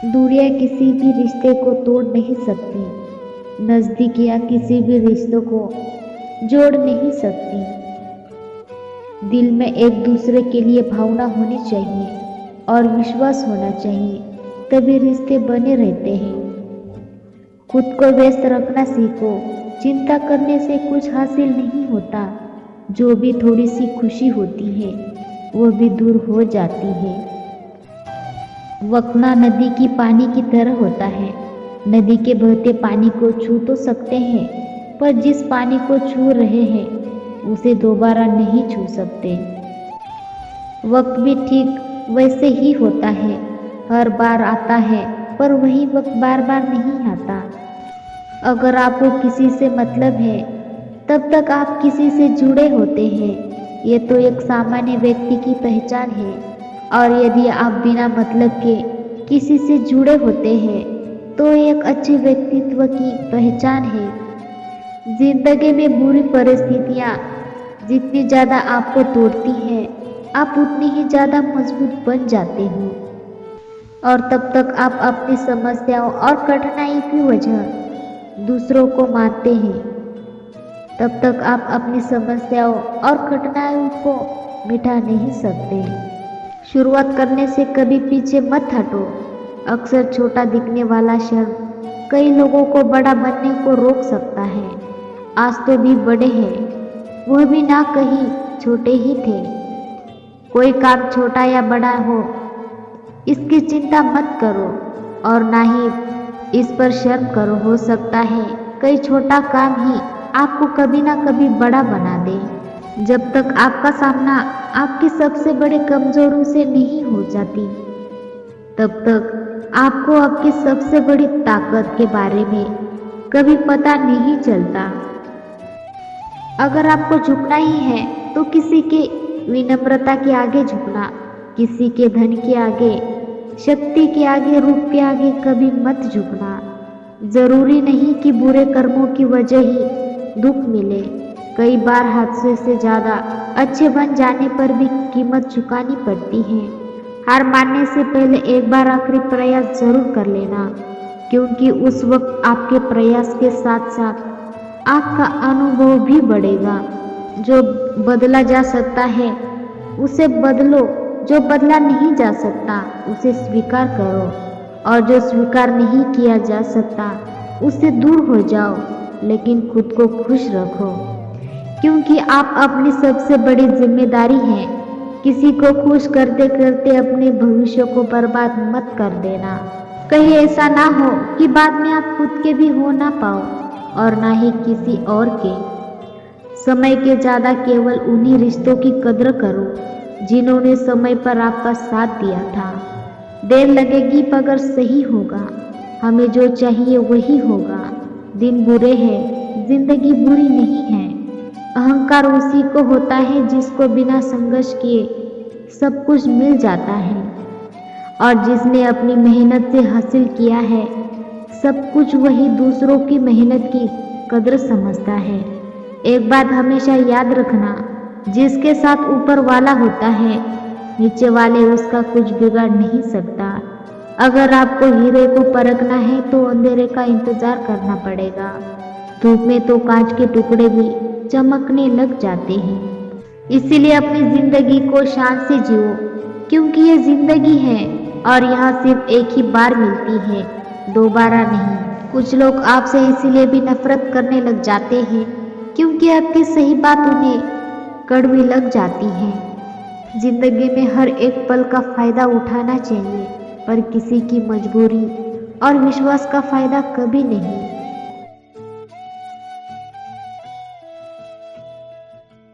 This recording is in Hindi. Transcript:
दूरियां किसी भी रिश्ते को तोड़ नहीं सकती, नज़दीकियां किसी भी रिश्तों को जोड़ नहीं सकती। दिल में एक दूसरे के लिए भावना होनी चाहिए और विश्वास होना चाहिए, तभी रिश्ते बने रहते हैं। खुद को व्यस्त रखना सीखो, चिंता करने से कुछ हासिल नहीं होता। जो भी थोड़ी सी खुशी होती है वो भी दूर हो जाती है। वक्त ना नदी की पानी की तरह होता है। नदी के बहते पानी को छू तो सकते हैं, पर जिस पानी को छू रहे हैं उसे दोबारा नहीं छू सकते। वक्त भी ठीक वैसे ही होता है, हर बार आता है, पर वही वक्त बार बार नहीं आता। अगर आपको किसी से मतलब है तब तक आप किसी से जुड़े होते हैं, ये तो एक सामान्य व्यक्ति की पहचान है। और यदि आप बिना मतलब के किसी से जुड़े होते हैं तो एक अच्छे व्यक्तित्व की पहचान है। जिंदगी में बुरी परिस्थितियाँ जितनी ज़्यादा आपको तोड़ती हैं, आप उतनी ही ज़्यादा मजबूत बन जाते हो। और तब तक आप अपनी समस्याओं और कठिनाई की वजह दूसरों को मानते हैं, तब तक आप अपनी समस्याओं और कठिनाइयों को मिटा नहीं सकते। शुरुआत करने से कभी पीछे मत हटो। अक्सर छोटा दिखने वाला शर्म कई लोगों को बड़ा बनने को रोक सकता है। आज तो भी बड़े हैं, वह भी ना कहीं छोटे ही थे। कोई काम छोटा या बड़ा हो इसकी चिंता मत करो और ना ही इस पर शर्म करो। हो सकता है कई छोटा काम ही आपको कभी ना कभी बड़ा बना दे। जब तक आपका सामना आपकी सबसे बड़े कमजोरों से नहीं हो जाती, तब तक आपको आपकी सबसे बड़ी ताकत के बारे में कभी पता नहीं चलता। अगर आपको झुकना ही है तो किसी के विनम्रता के आगे झुकना, किसी के धन के आगे, शक्ति के आगे, रूप के आगे कभी मत झुकना। जरूरी नहीं कि बुरे कर्मों की वजह ही दुख मिले। कई बार हादसे से ज़्यादा अच्छे बन जाने पर भी कीमत चुकानी पड़ती है। हार मानने से पहले एक बार आखिरी प्रयास जरूर कर लेना, क्योंकि उस वक्त आपके प्रयास के साथ साथ आपका अनुभव भी बढ़ेगा। जो बदला जा सकता है उसे बदलो, जो बदला नहीं जा सकता उसे स्वीकार करो, और जो स्वीकार नहीं किया जा सकता उससे दूर हो जाओ। लेकिन खुद को खुश रखो, क्योंकि आप अपनी सबसे बड़ी जिम्मेदारी हैं। किसी को खुश करते करते अपने भविष्य को बर्बाद मत कर देना। कहीं ऐसा ना हो कि बाद में आप खुद के भी हो ना पाओ और ना ही किसी और के। समय के ज़्यादा केवल उन्हीं रिश्तों की कद्र करो जिन्होंने समय पर आपका साथ दिया था। देर लगेगी मगर सही होगा। हमें जो चाहिए वही होगा। दिन बुरे हैं, जिंदगी बुरी नहीं है। अहंकार उसी को होता है जिसको बिना संघर्ष किए सब कुछ मिल जाता है, और जिसने अपनी मेहनत से हासिल किया है सब कुछ, वही दूसरों की मेहनत की कद्र समझता है। एक बात हमेशा याद रखना, जिसके साथ ऊपर वाला होता है नीचे वाले उसका कुछ बिगाड़ नहीं सकता। अगर आपको हीरे को परखना है तो अंधेरे का इंतजार करना पड़ेगा। धूप में तो कांच के टुकड़े भी चमकने लग जाते हैं। इसीलिए अपनी जिंदगी को शान से जियो, क्योंकि ये जिंदगी है और यहाँ सिर्फ एक ही बार मिलती है, दोबारा नहीं। कुछ लोग आपसे इसीलिए भी नफरत करने लग जाते हैं क्योंकि आपकी सही बात उन्हें कड़वी लग जाती है। जिंदगी में हर एक पल का फायदा उठाना चाहिए, पर किसी की मजबूरी और विश्वास का फायदा कभी नहीं।